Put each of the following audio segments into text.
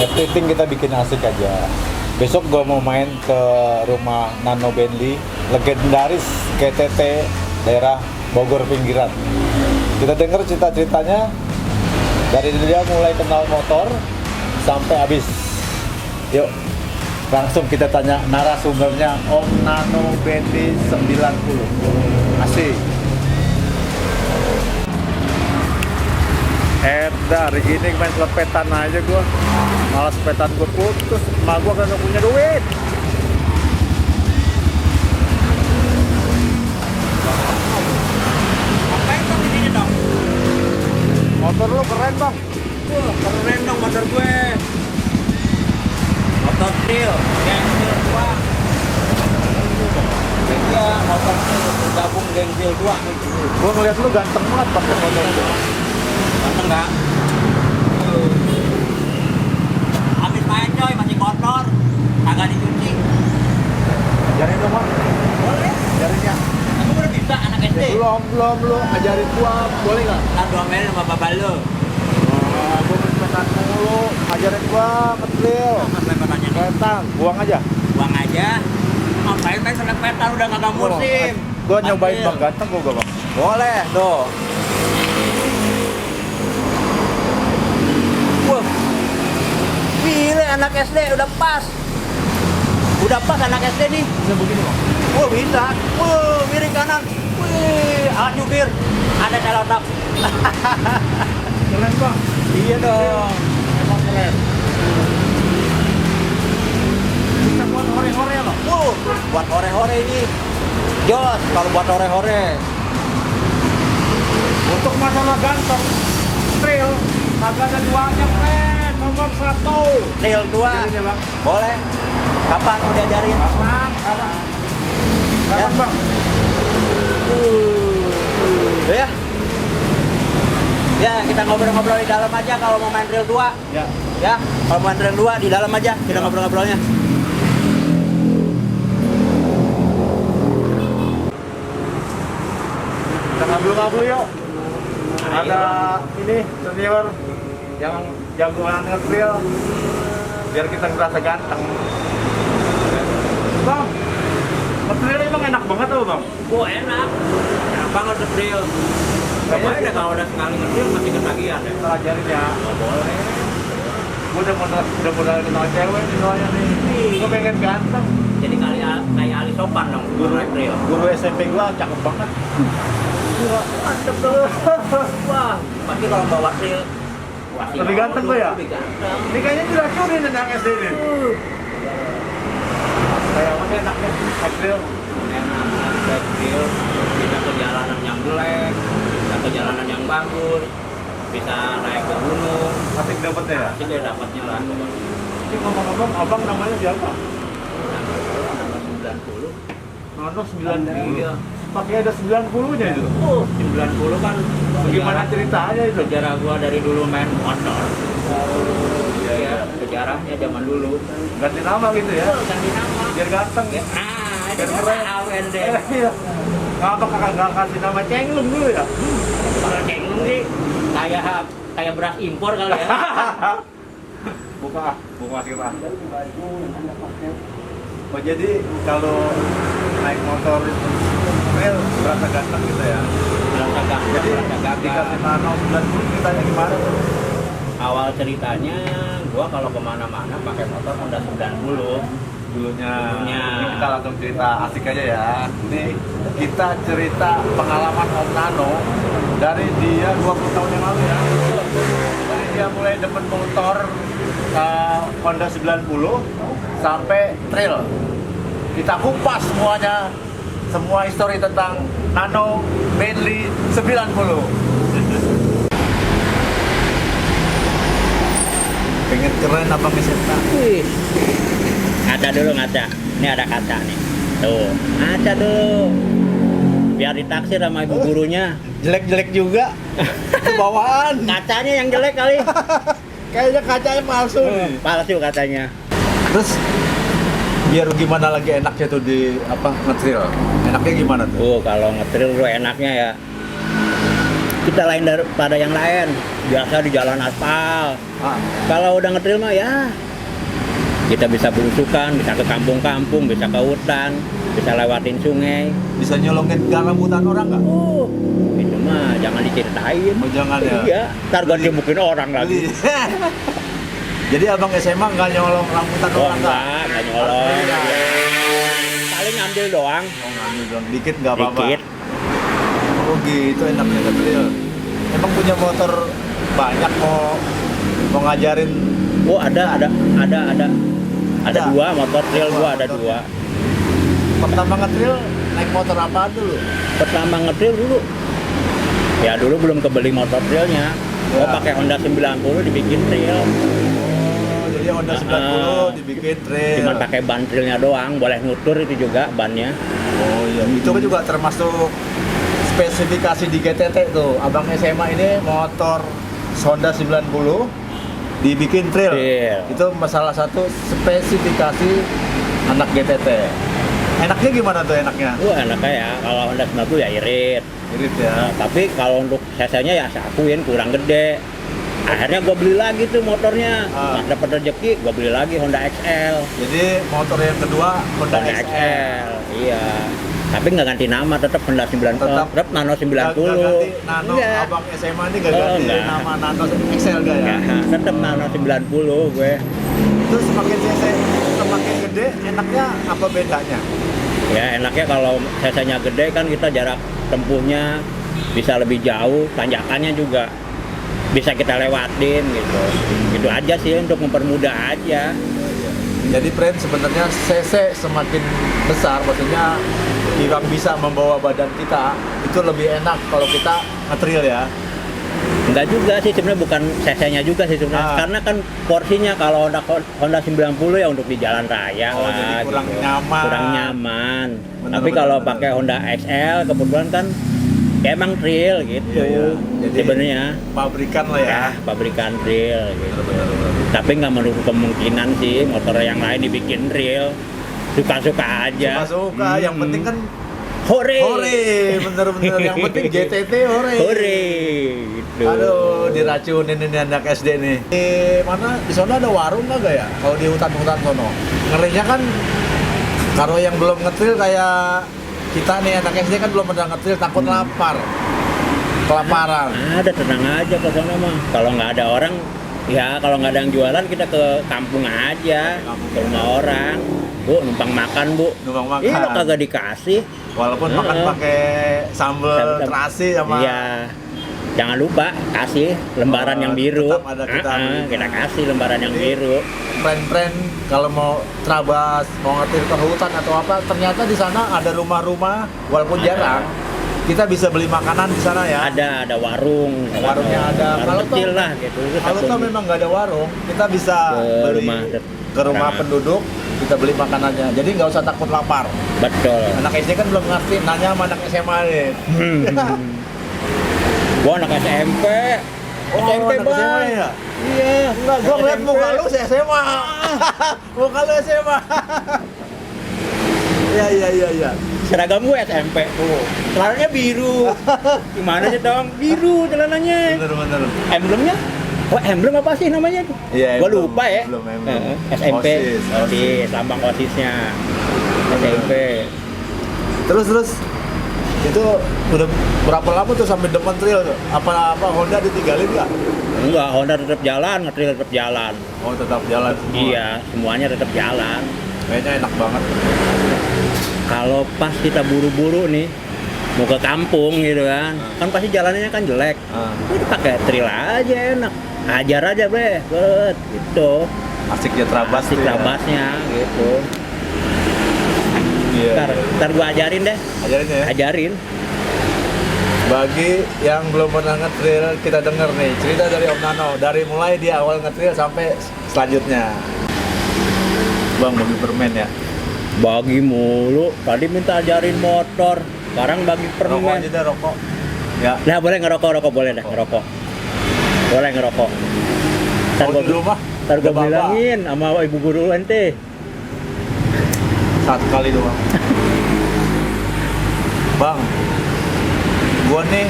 Everything kita bikin asik aja. Besok gue mau main ke rumah Nano Bentley, legendaris KTT daerah Bogor pinggiran. Kita denger cerita-ceritanya dari dia mulai kenal motor sampai habis. Yuk, langsung kita tanya narasumbernya Om Nano Bentley 90. Asik. Dari ini main selepetan aja gua. Malah sepetan gua putus, emak gua kagak punya duit. Ngapain dong ini dong? Motor lu keren, Bang. Wah, keren dong motor gue. Motor trail, gengsil 2. Iya, motor trail bergabung gengsil 2. Gua ngeliat lu ganteng banget pakai motor itu. Ganteng nggak? Habis main coy, masih kotor. Kagak dicuci. Ajarin dong, Bang. Boleh. Ajarin ya. Aku udah bisa anak SD. Belum lu ajarin gua, boleh nggak? Lah domelin sama bapak lu. Gua main sepetan mulu, ajarin gua kecil. Apa katanya nih? Sepetan, buang aja. Buang aja. Ngapain main selepetan udah kagak musim. Gua nyobain Ambil. Bang, ganteng gua, Bang. Boleh, tuh. Wah. Gila anak SD udah pas. Udah pas anak SD nih. Bisa begini, Bang. Wah, bisa. Wah, miring kanan. Wih, alat nyupir. Ada celotak. Keren, Bang. Iya dong. Emang keren. Bisa buat hore-hore loh. Buat hore-hore ini. Jos, kalau buat hore-hore. Untuk masalah ganteng, trail kagak ada duanya, keren. Nomor 1. Trail 2. Ini, Bang. Boleh. Kapan mau diajarin? Kapan? Ya. Bang? Ya. Ya, kita ngobrol-ngobrol di dalam aja kalau mau main trail 2. Ya. Ya, kalau mau main trail 2 di dalam aja kita ngobrol-ngobrolnya. Kita ngablu-ngablu yuk. Ada ini senior yang jagoan nge-trail biar kita ngerasa ganteng. Bang, nge-trail emang enak banget tuh, Bang. Oh, enak. Enak banget trail. Kayaknya deh kalau udah sekali nge-trail masih ketagihan ya. Kita ajarin ya. Oh, boleh. Gue udah modal kenal cewek nih soalnya nih. Gue pengen ganteng. Jadi kayak Ali Sopan dong, guru trail. Guru SMP gue cakep banget. Wah, mantep tuh. Wah, pasti kalau bawa trail pasti Lebih ganteng gue ya? Lebih ganteng. Ini kayaknya diracunin anak SD nih. Kayak apa sih enaknya naik trail? Enak, naik trail. Bisa ke jalanan yang jelek, bisa ke jalanan yang bagus, bisa naik ke gunung. Asik dapetnya ya? Pasti dia dapatnya lah. Ini ngomong-ngomong, abang namanya siapa? Nomor 90. Nono 90. Iya. Pakai ada 90-nya itu. Oh, 90 kan Bagaimana ceritanya itu? sejarah gua dari dulu main motor. Iya, Ya, sejarahnya zaman dulu. Ganti nama gitu ya? Ganti nama. Biar ganteng ya? Ah, Biar itu keren. keren deh. Iya. Ngapa kakak nggak kasih nama Cenglung dulu ya? Kalau cenglung sih kayak beras impor kali ya. buka kirah. Oh jadi kalau naik motor itu trail berasa ganteng gitu ya? Berasa ganteng, Jadi berasa gagah. dikasih Nano 90 ceritanya gimana tuh? Awal ceritanya gua kalau kemana-mana pakai motor Honda 90. Dulunya. Dulunya. Ini kita langsung cerita asik aja ya. Ini kita cerita pengalaman Om Nano dari dia 20 tahun yang lalu ya. Dari dia mulai demen motor Honda 90 sampai trail. Kita kupas semuanya, semua histori tentang Nano Bentley 90. Pengen keren apa misalnya? Wih. Ngaca dulu ngaca. Ini ada kaca nih. Tuh, ngaca dulu. Biar ditaksir sama ibu gurunya. Jelek-jelek juga. Bawaan. Kacanya yang jelek kali. Kayaknya kacanya palsu nih. Palsu katanya. Terus biar gimana lagi enaknya tuh di apa nge-trail? Enaknya gimana tuh? Kalau ngetrail lu enaknya ya kita lain daripada yang lain. Biasa di jalan aspal. Kalau udah ngetril mah ya kita bisa belusukan, bisa ke kampung-kampung, bisa ke hutan, bisa lewatin sungai. Bisa nyolongin gang rambutan orang nggak? Itu mah jangan diceritain. Oh, jangan ya. Iya, ntar gua dibukin orang lagi. Jadi abang SMA nggak nyolong rambutan orang nggak? Nggak nyolong. Paling ngambil doang. Oh, ngambil doang. Dikit nggak apa-apa. Dikit. Oh gitu, enaknya ngetril. Emang punya motor banyak mau ngajarin? Oh ada Ada? dua motor trail gua ada Motornya. dua. Pertama ngetril naik motor apa dulu? Pertama ngetrail dulu. Ya dulu belum kebeli motor trailnya. Gua Ya. pakai Honda 90 dibikin trail. Oh, jadi Honda 90 dibikin trail. Cuma pakai ban trailnya doang, boleh nutur itu juga bannya. Oh iya, itu kan juga termasuk spesifikasi di GTT tuh. Abang SMA ini motor Honda 90 dibikin trail. Trail. Itu salah satu spesifikasi anak GTT. Enaknya gimana tuh enaknya? Enaknya ya, kalau Honda 90 ya irit. Irit ya. Nah, tapi kalau untuk cc-nya ya saya akuin kurang gede. Akhirnya gua beli lagi tuh motornya. Pas dapat rezeki gua beli lagi Honda XL. Jadi motor yang kedua Honda XL. Iya. Tapi nggak ganti nama, tetap Honda 90, tetap Nano 90. Nggak ganti Nano. Enggak. Abang SMA ini nggak ganti enggak. nama Nano XL gak ya? Tetap Nano 90 gue. Terus semakin cc semakin gede, enaknya apa bedanya? Ya enaknya kalau cc-nya gede kan kita jarak tempuhnya bisa lebih jauh, tanjakannya juga bisa kita lewatin gitu. Gitu aja sih untuk mempermudah aja. Jadi friend sebenarnya cc semakin besar, maksudnya yang bisa membawa badan kita itu lebih enak kalau kita ngetril ya. Enggak juga sih sebenarnya, bukan cc-nya juga sih sebenarnya. Karena kan porsinya kalau Honda 90 ya untuk di jalan raya Oh, lah. jadi kurang gitu. nyaman. Kurang nyaman. Bener, Tapi bener, kalau bener. pakai Honda XL kebetulan kan ya emang trail gitu. Iya, iya. Jadi Sebenarnya pabrikan lah ya. ya pabrikan trail gitu. Bener. Tapi nggak menutup kemungkinan sih motor yang lain dibikin trail. Suka-suka aja. Suka-suka, yang penting kan hore. hore, bener-bener yang penting GTT hore. Hore gitu. Aduh, diracunin ini anak SD nih. Di mana di sana ada warung nggak ya? Kalau di hutan-hutan sono. Ngerinya kan kalau yang belum ngetril kayak kita nih anak SD kan belum pernah ngetril, takut lapar. Kelaparan. Ada, tenang aja ke sana mah. Kalau nggak ada orang, ya kalau nggak ada yang jualan kita ke kampung aja, ke rumah orang. Bu, numpang makan bu. Numpang makan. Iya, kagak dikasih. Walaupun makan pakai sambal terasi sama Iya. Jangan lupa kasih lembaran yang biru. tetap ada kita belinya. Kita kasih lembaran yang Jadi, biru. friend-friend kalau mau terabas, mau ngetril ke hutan atau apa, ternyata di sana ada rumah-rumah walaupun jarang. Kita bisa beli makanan di sana ya. Ada warung. Warungnya ada. Warung Kalau kecil toh- lah gitu. Kalau tuh memang nggak ada warung, kita bisa Ke beli ke rumah orang. penduduk, kita beli makanannya. Jadi nggak usah takut lapar. Betul. Anak SD kan belum ngerti, nanya sama anak SMA nih. Gua anak SMP. Oh, SMP anak SMA Bang. ya? Iya. Enggak, gua ngeliat muka lu SMA. Muka lu SMA. Iya. Seragam gue SMP tuh. Celananya biru. Gimana sih dong? Biru celananya. Bener. Emblemnya? Oh, emblem apa sih namanya tuh? Iya, Gua emblem. lupa ya. Emblem. SMP. OSIS. OSIS, lambang OSISnya. SMP. Terus itu udah berapa lama tuh sampai depan trail tuh? Apa Honda ditinggalin nggak? Enggak, Honda tetap jalan, ngetril tetap jalan. Oh, tetap jalan semua. Iya, semuanya tetap jalan. Kayaknya enak banget. Kalau pas kita buru-buru nih mau ke kampung gitu kan pasti jalannya kan jelek. Udah pakai trail aja enak, hajar aja bet gitu. Asik ya terabas Asik tuh ya. trabasnya gitu. Iya. Ntar gua ajarin deh, Ajarin ya. ajarin. Bagi yang belum pernah nge-trail, kita denger nih cerita dari Om Nano, dari mulai dia awal nge-trail sampai selanjutnya. Bang, bagi permen ya. Bagi mulu, tadi minta ajarin motor, sekarang bagi Rokok permen. aja dah, rokok. Ya. Nah boleh ngerokok boleh dah ngerokok. Boleh ngerokok. Ntar Kalau di rumah, ntar udah gua bilangin sama ibu guru ente. Satu kali doang. Bang, gua nih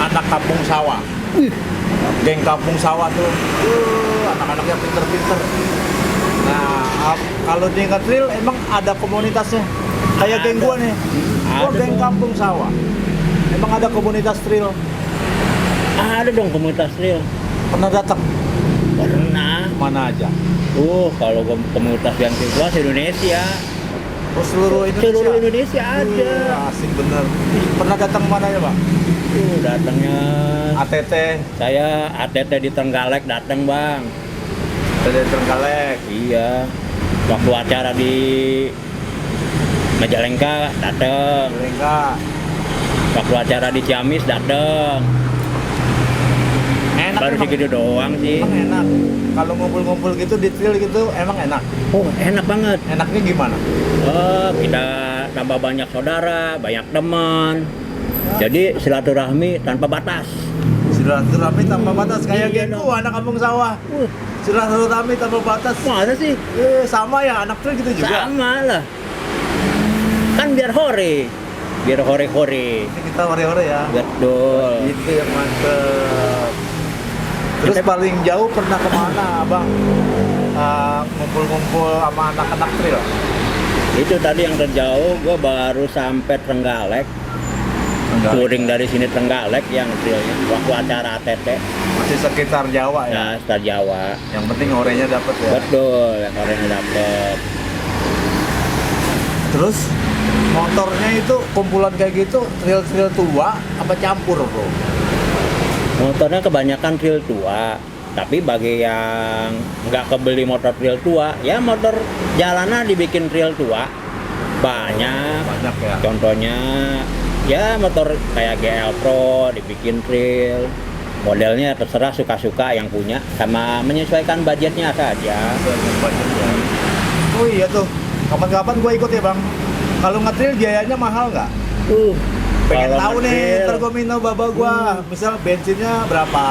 anak kampung sawah. Geng kampung sawah tuh, anak-anaknya pinter-pinter. Nah, kalau di nge-trail emang ada komunitasnya. Kayak geng gua nih, gua Ada geng dong. kampung sawah. Emang ada komunitas trail. Ada dong komunitas trail. Pernah datang? Pernah. Mana aja? Kalau komunitas yang luas Indonesia. Oh, seluruh Indonesia? Seluruh Indonesia ada. Asik bener. Pernah datang mana ya, Bang? Datangnya ATT, saya ATT di Trenggalek datang, Bang. dari Trenggalek. Iya. Waktu acara di Majalengka datang. Mereka Waktu acara di Ciamis datang. enak Baru emang. segitu doang sih. Emang enak. Kalau ngumpul-ngumpul gitu di trail gitu emang enak. Oh, enak banget. Enaknya gimana? Kita tambah banyak saudara, banyak teman. Jadi silaturahmi tanpa batas. Silaturahmi tanpa batas kayak Iya gengku dong. anak kampung sawah. Silaturahmi tanpa batas. Masa sih? Sama ya anak trail gitu juga. Sama lah. Kan biar hore. Biar hore-hore. Ini kita ore-ore ya. Betul. Itu yang mantep. Terus paling jauh pernah kemana, Abang? Ngumpul-ngumpul sama anak-anak trail. Itu tadi yang terjauh, gue baru sampai Trenggalek. Touring dari sini Trenggalek yang trailnya. Waktu acara ATT. Masih sekitar Jawa ya. Nah, setelah Jawa. Yang penting orenya dapet ya. Betul, yang orangnya dapet. Terus motornya itu kumpulan kayak gitu trail-trail tua apa campur, Bro? Motornya kebanyakan trail tua. Tapi bagi yang nggak kebeli motor trail tua, ya motor jalanan dibikin trail tua. Banyak. Banyak ya. Contohnya ya motor kayak GL Pro dibikin trail. Modelnya terserah suka-suka yang punya sama menyesuaikan budgetnya saja. Banyak ya. Oh iya tuh. Kapan-kapan gua ikut ya, Bang. Kalau nge-trail biayanya mahal nggak? Pengen Kalau tahu nih, nge-trail, ntar gua minta baba gua. Misal bensinnya berapa?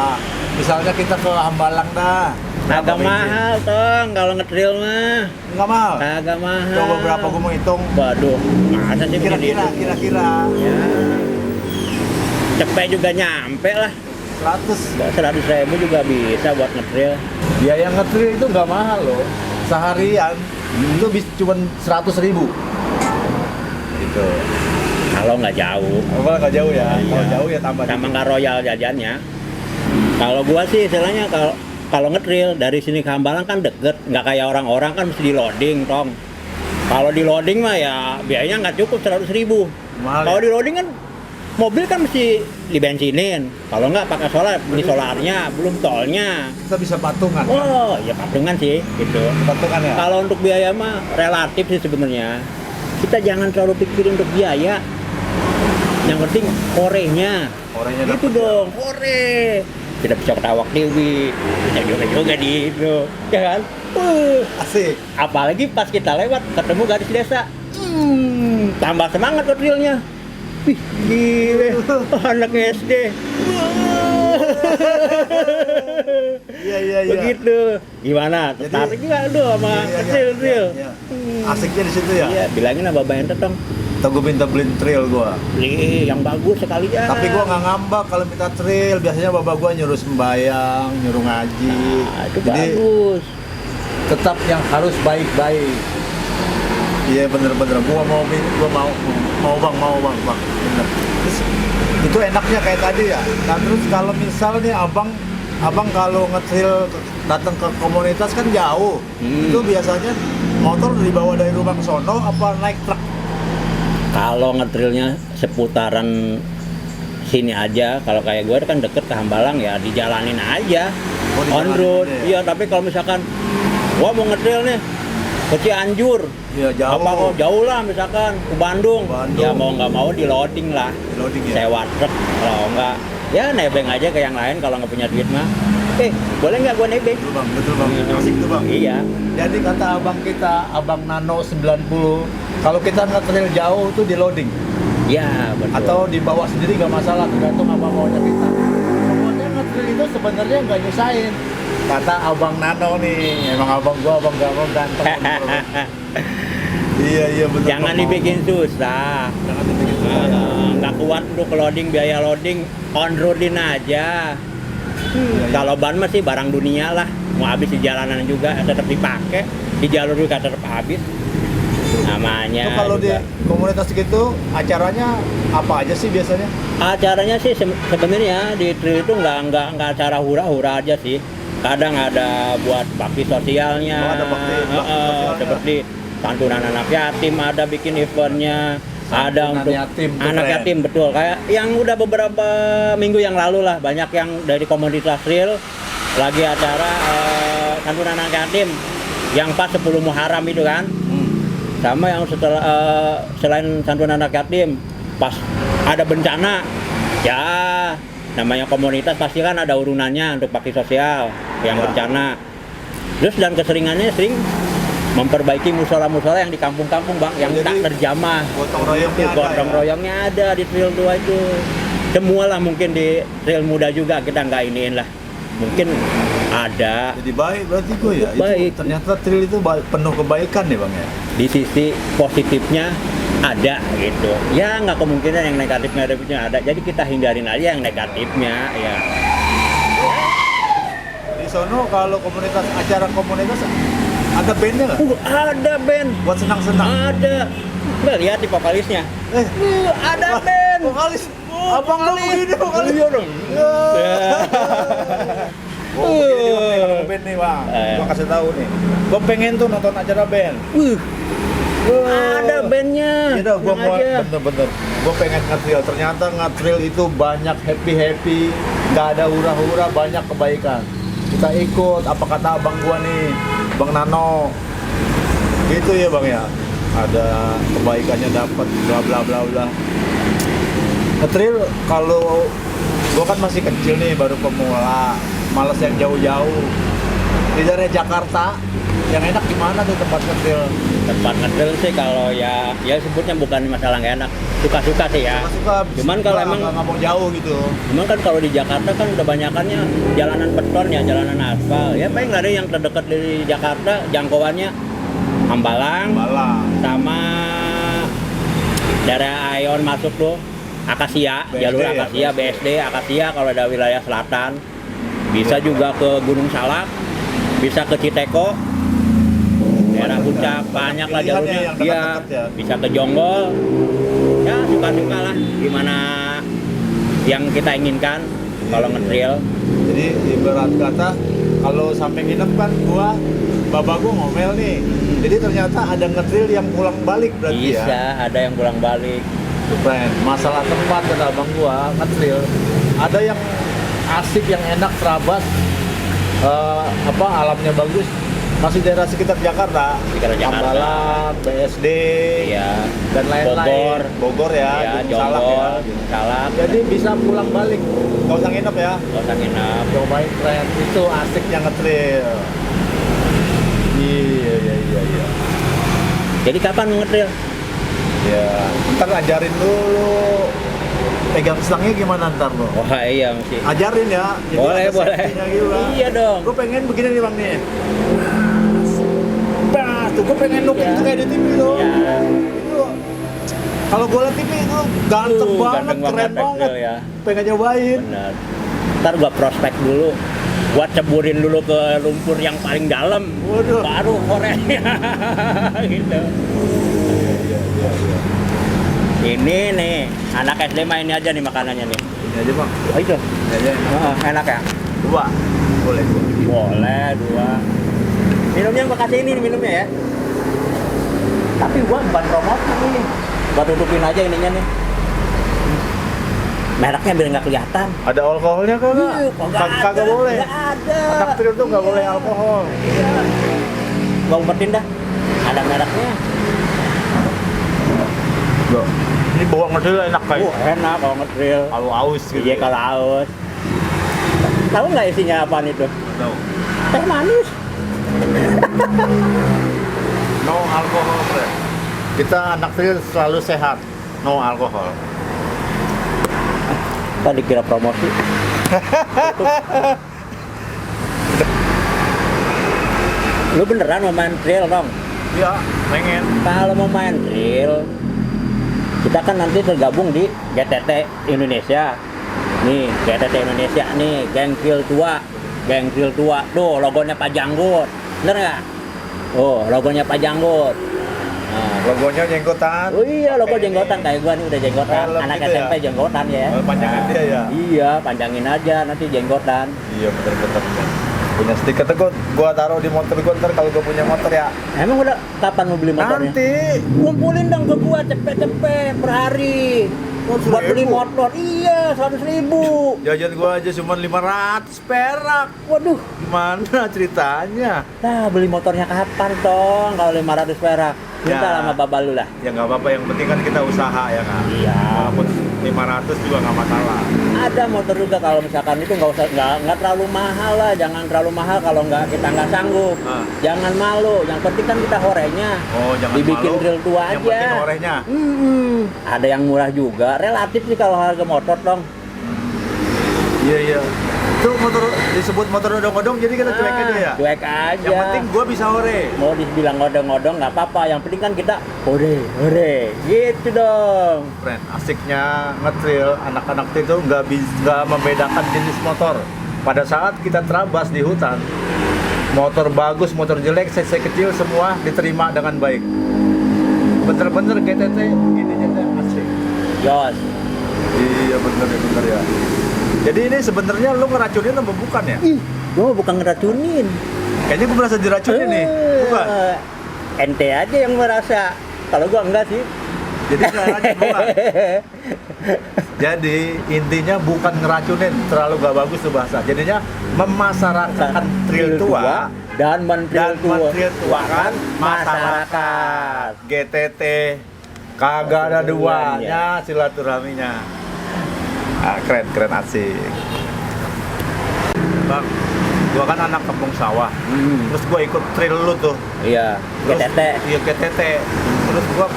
Misalnya kita ke Hambalang dah. agak mahal tong kalau nge-trail mah. Enggak mahal. Agak mahal. Coba berapa gua mau hitung. Waduh, masa sih Kira-kira, begitu? kira-kira Ya. Cepet juga nyampe lah. 100. 100.000 juga bisa buat nge-trail. Biaya nge-trail itu nggak mahal loh. Seharian itu cuma 100.000. Gitu. Kalau nggak jauh. Kalau nggak jauh ya. Iya. Kalau jauh ya tambah. Sama nggak royal jajannya. Kalau gua sih istilahnya kalau nge-trail dari sini ke Hambalang kan deket, nggak kayak orang-orang kan mesti di loading, tong. Kalau di loading mah ya biayanya nggak cukup 100.000. Mahal Kalau ya? di loading kan mobil kan mesti dibensinin. Kalau nggak pakai solar, beli solarnya, belum tolnya. Kita bisa patungan. Oh, ya patungan sih, gitu. Patungan ya. Kalau untuk biaya mah relatif sih sebenarnya. Kita jangan terlalu pikirin untuk biaya. Yang penting orenya. Orangnya Gitu dapet ya. dong, ore. Kita bisa ketawak Dewi, bisa juga di itu, ya kan? Asik. Apalagi pas kita lewat ketemu gadis desa, tambah semangat tuh trailnya. Wih, gile, anak SD. Iya iya iya. Begitu. Gimana? Jadi- Tertarik juga lu sama Iya, iya, trail-trail? iya, iya. Asiknya di situ ya. Iya, bilangin sama Bapak Ente dong. Atau gue minta beliin trail gua. Beli yang bagus sekalian. Tapi gua nggak ngambak kalau minta trail. Biasanya bapak gua nyuruh sembayang, nyuruh ngaji. Nah, itu Jadi bagus. tetap yang harus baik-baik. Iya bener-bener. Gua mau bang. Bener. Terus, itu enaknya kayak tadi ya. Nah terus kalau misal nih abang kalau nge-trail datang ke komunitas kan jauh. Itu biasanya motor dibawa dari rumah ke sono apa naik truk? Kalau ngetrailnya seputaran sini aja, kalau kayak gue kan deket ke Hambalang ya dijalanin aja. Oh, On dijalanin road. aja ya? Iya, tapi kalau misalkan gua mau ngetrail nih ke Cianjur, Iya jauh. apa kok jauh lah misalkan ke Bandung. Bandung. Ya mau nggak mau di loading lah. Loading ya. Sewa truk, kalau enggak ya nebeng aja ke yang lain kalau nggak punya duit mah. Boleh nggak gua nebeng? Betul bang. Asik tuh bang. Iya. Jadi kata abang kita, abang Nano 90, kalau kita nge-trail jauh tuh di loading Ya, betul. atau dibawa sendiri nggak masalah, tergantung apa maunya kita. Pokoknya nge-trail itu sebenarnya nggak nyusahin. Kata abang Nano nih, emang abang gua abang ganteng. Iya betul. Jangan Bang. dibikin susah. Jangan dibikin susah. Ya. nggak kuat untuk loading, biaya loading on roadin aja. Kalau ban mah sih barang dunia lah, mau habis di jalanan juga tetap dipakai, di jalur juga tetap habis. Namanya. Itu kalau di juga. komunitas gitu acaranya apa aja sih biasanya? Acaranya sih sebenarnya di trail itu nggak acara hura-hura aja sih. Kadang ada buat bakti sosialnya, Oh, ada bakti sosialnya. seperti santunan anak yatim, ada bikin eventnya, ada Santunan untuk yatim, tuh anak keren. yatim betul. Kayak yang udah beberapa minggu yang lalu lah, banyak yang dari komunitas trail lagi acara santunan anak yatim yang pas 10 Muharram itu kan. Sama yang setelah selain santunan anak yatim pas ada bencana ya namanya komunitas pasti kan ada urunannya untuk bakti sosial yang Ya. bencana. Terus dan keseringannya sering memperbaiki musola-musola yang di kampung-kampung bang yang Jadi, tak terjamah. Gotong royongnya ada. Gotong Ya? royongnya ada di trail 2 itu. Semua lah mungkin di trail muda juga kita nggak iniin lah. Mungkin ada Jadi baik berarti gue ya. Baik. Itu, ternyata trail itu penuh kebaikan nih bang ya. di sisi positifnya ada gitu ya, nggak kemungkinan yang negatifnya ada, jadi kita hindarin aja yang negatifnya ya. Di sono kalau acara komunitas ada bandnya nggak? Ada band, Buat senang-senang. ada nggak lihat di vokalisnya ada band Vokalis. Abang dong begini vokalis. iya dong. Oh, begini nih bang, nih, band nih bang. Gua kasih tahu nih. Gua pengen tuh nonton acara band. Ada bandnya. Iya dah, gua tenang mau aja. bener-bener. Gua pengen nge-trail. Ternyata nge-trail itu banyak happy, nggak ada hura-hura, banyak kebaikan. Kita ikut apa kata abang gua nih, Bang Nano. Gitu ya bang ya. Ada kebaikannya dapat bla bla bla bla. Nge-trail kalau gua kan masih kecil nih, baru pemula, males yang jauh-jauh. Di daerah Jakarta, yang enak gimana tuh tempat nge-trail? Tempat ngedel sih kalau ya sebutnya bukan masalah nggak enak, suka-suka sih ya. Suka, Cuman kalau emang nggak mau jauh gitu. Cuman kan kalau di Jakarta kan udah banyakannya jalanan beton ya, jalanan aspal. Ya paling nggak ada yang terdekat dari Jakarta jangkauannya Hambalang Malang. sama daerah Aeon masuk tuh Akasia, BSD jalur ya, Akasia, BSD, Akasia kalau ada wilayah selatan. Bisa juga ke Gunung Salak, bisa ke Citeko, daerah Puncak, banyak lah Pilihan jalurnya. ya yang Iya, dekat-dekat ya. bisa ke Jonggol. Ya suka-suka lah gimana yang kita inginkan kalau nge-trail. Jadi ibarat kata kalau sampai nginep kan bapak gua ngomel nih. Jadi ternyata ada nge-trail yang pulang balik berarti Bisa, ya. ada yang pulang balik. Keren. Masalah tempat kata abang gua nge-trail. Ada yang asik, yang enak, terabas, alamnya bagus. Masih daerah sekitar Jakarta, Sekitar Jakarta. Hambalang, BSD, Iya. dan lain-lain. Bogor Ya, Gunung Salak Jonggol, ya. Gunung Salak. Jadi bisa pulang balik, nggak usah nginep ya. Gak usah nginep. Cobain keren, itu asiknya nge-trail. Iya. Jadi kapan mau nge-trail? Ya, ntar ajarin dulu. Pegang stangnya gimana ntar lo? Wah iya mesti. Ajarin ya. Jadi Boleh, ada boleh. safety-nya gitu lah. Iya dong. Gue pengen begini nih bang nih. Bah, tuh gue pengen look Iya. itu kayak di TV tuh. Iya. Itu kalau gue liat TV itu ganteng banget, ganteng keren banget banget. trail ya. Pengen nyobain. Benar. Ntar gua prospek dulu. Gua ceburin dulu ke lumpur yang paling dalam. Waduh. Baru korenya. Gitu. Iya. Ini nih, anak SD mah ini aja nih makanannya nih. Ini aja bang. Oh itu? Ini aja. Enak ya? Dua. Boleh. Boleh, 2. Minumnya gua kasih ini minumnya ya. Tapi gua bukan promosi nih. Gua tutupin aja ininya nih. Mereknya biar nggak kelihatan. Ada alkoholnya kagak? Kagak boleh. Nggak ada. Anak trail tuh nggak boleh alkohol. Iya. Gua umpetin dah. Ada mereknya. Loh, ini bawa ngedel enak kayak. Enak kalau nge-trail. Kalau aus gitu. Iya kalau haus. Tahu nggak isinya apaan itu? Tahu. Teh manis. No alkohol, Bre. Kita anak trail selalu sehat. No alkohol. Tadi kira promosi. Lu beneran mau main trail dong? Iya, pengen. Kalau mau main trail, kita kan nanti tergabung di GTT Indonesia. Nih, GTT Indonesia nih, geng trail tua. Geng trail tua. Tuh, logonya Pak Janggut. Bener nggak? Oh, logonya Pak Janggut. Nah, Logonya jenggotan. oh iya, logo jenggotan kayak gua nih udah jenggotan. Helm Anak gitu ya? SMP jenggotan ya. Panjangan dia ya. Iya, panjangin aja nanti jenggotan. Iya bener-bener. Punya stiker tuh gua taruh di motor gua ntar kalau gua punya motor ya. Emang udah kapan mau beli motornya? Nanti. Kumpulin dong ke gua cepet-cepet per hari. Oh, Buat beli 1.000? motor. Iya, 100.000. Jajan gua aja cuma 500 perak. Waduh. Gimana ceritanya? Nah, beli motornya kapan dong kalau 500 perak? Ya. Minta lama babal lu lah. Ya nggak apa-apa, yang penting kan kita usaha ya kan. Iya. Walaupun 500 juga nggak masalah. Ada motor juga kalau misalkan itu nggak terlalu mahal lah, jangan terlalu mahal kalau kita nggak sanggup. Ah. Jangan malu, yang penting kan kita horenya. Oh, jangan Dibikin malu. drill tua Yang aja. penting orehnya. Ada yang murah juga, relatif sih kalau harga motor dong. Iya iya. Itu motor disebut motor odong-odong jadi kita cuek aja ya. Cuek aja. Yang penting gua bisa ore. Mau dibilang ngodong-ngodong nggak apa-apa, yang penting kan kita hore, gitu dong. Friend, asiknya ngetrail anak-anak itu nggak membedakan jenis motor. Pada saat kita terabas di hutan, motor bagus, motor jelek, cc kecil semua diterima dengan baik. Bener-bener GTT ininya tuh asik. Yos, Iya bener ya. Jadi ini sebenarnya lu ngeracunin apa bukan ya? gua bukan ngeracunin. Kayaknya gua merasa diracunin nih. Bukan? Ente aja yang merasa. Kalau gua enggak sih. Jadi nggak racun bukan? Jadi intinya bukan ngeracunin, terlalu gak bagus tuh bahasa. Jadinya memasyarakatkan trail tua dan mentrail tuakan masyarakat. GTT kagak ada duanya silaturahminya. Ah, keren asik. Bang, gua kan anak kampung sawah. Terus gua ikut trail lu tuh. Iya, Terus- GTT. Iya GTT. Terus gua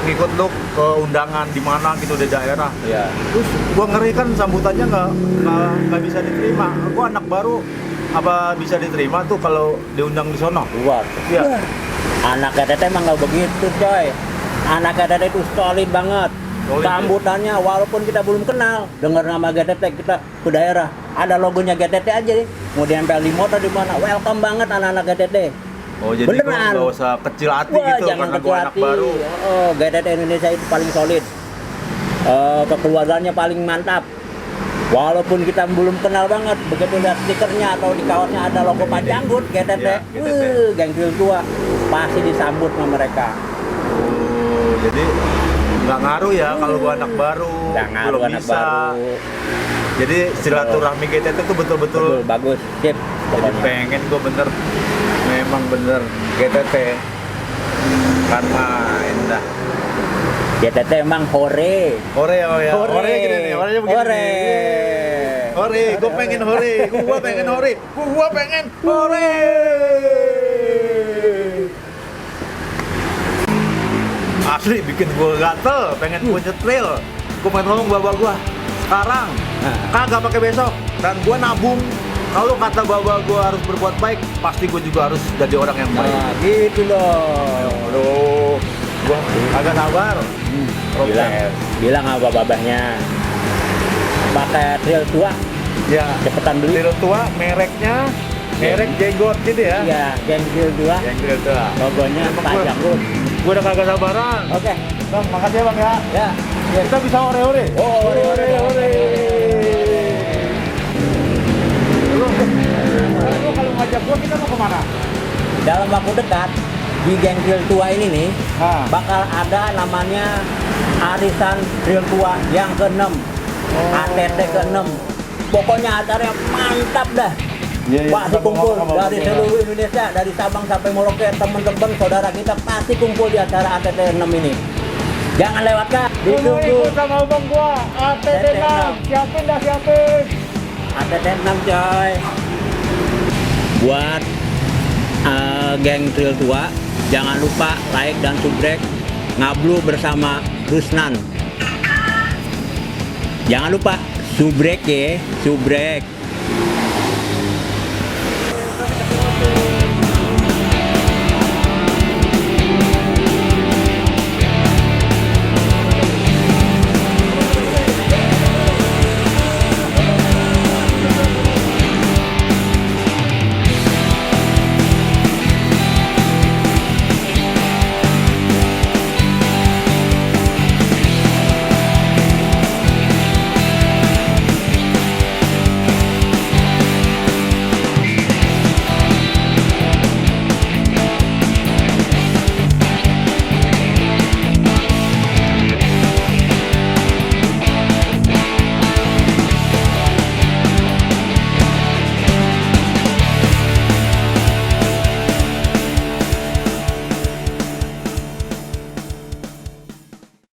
ngikut lu ke undangan di mana gitu di daerah. Iya. Terus gua ngeri kan sambutannya nggak bisa diterima. Gua anak baru apa bisa diterima tuh kalau diundang di sono? Luar. Iya. Anak GTT emang nggak begitu, coy. Anak GTT itu solid banget. Solid, Sambutannya walaupun kita belum kenal, dengar nama GTT kita ke daerah, ada logonya GTT aja nih. Mau diempel di motor di mana? Welcome banget anak-anak GTT. Oh jadi gua Beneran. nggak usah kecil hati Wah, gitu jangan karena kecil gua anak hati. baru. Oh, GTT Indonesia itu paling solid. Kekeluargaannya paling mantap. Walaupun kita belum kenal banget, begitu lihat stikernya atau di kaosnya ada logo Pak Janggut, GTT, Iya, GTT. geng trail tua, pasti disambut sama mereka. Oh jadi nggak ngaruh ya kalau gua anak baru. Nggak ngaruh belum anak bisa. baru. Jadi silaturahmi GTT tuh betul-betul. Betul, bagus, sip. Jadi Pokoknya. pengen gua memang bener GTT karena indah. GTT emang hore. Hore oh ya. Hore gini nih, horenya begini. Hore. nih. Hore, gua pengen hore. Gua pengen hore. Gua pengen hore. Asli bikin gua gatel, pengen punya trail. Gua pengen ngomong bapak gua sekarang kagak pakai besok dan gua nabung. Kalau kata bapak gua harus berbuat baik, pasti gua juga harus jadi orang yang baik. Nah, gitu dong. Aduh, gua agak sabar. Bilang apa babahnya. Pakai trail tua, Ya, cepetan beli. trail tua mereknya merek jenggot gitu ya. Iya, geng trail tua. Yang trail tua. Logonya Emang Pak gua- Janggut. Gua udah kagak sabaran. Oke. Bang, makasih ya Bang ya. Ya. Kita bisa ore-ore. Oh, hore. Lu kalau ngajak gua kita mau kemana? Dalam waktu dekat di geng trail tua ini nih Nah. bakal ada namanya arisan trail tua yang ke-6. ATT ke-6. Pokoknya acaranya mantap dah. Iya, iya, Pasti kita kumpul ngomong sama dari Bang seluruh Indonesia, dari Sabang sampai Merauke, teman-teman saudara kita pasti kumpul di acara ATT 6 ini. Jangan lewatkan, Gua mau ditunggu. ikut sama Bang gua. ATT 6. Siapin dah siapin. ATT 6 coy. Buat geng trail tua, jangan lupa like dan subscribe Ngablu bersama Rusnan. Jangan lupa subrek ya, subrek.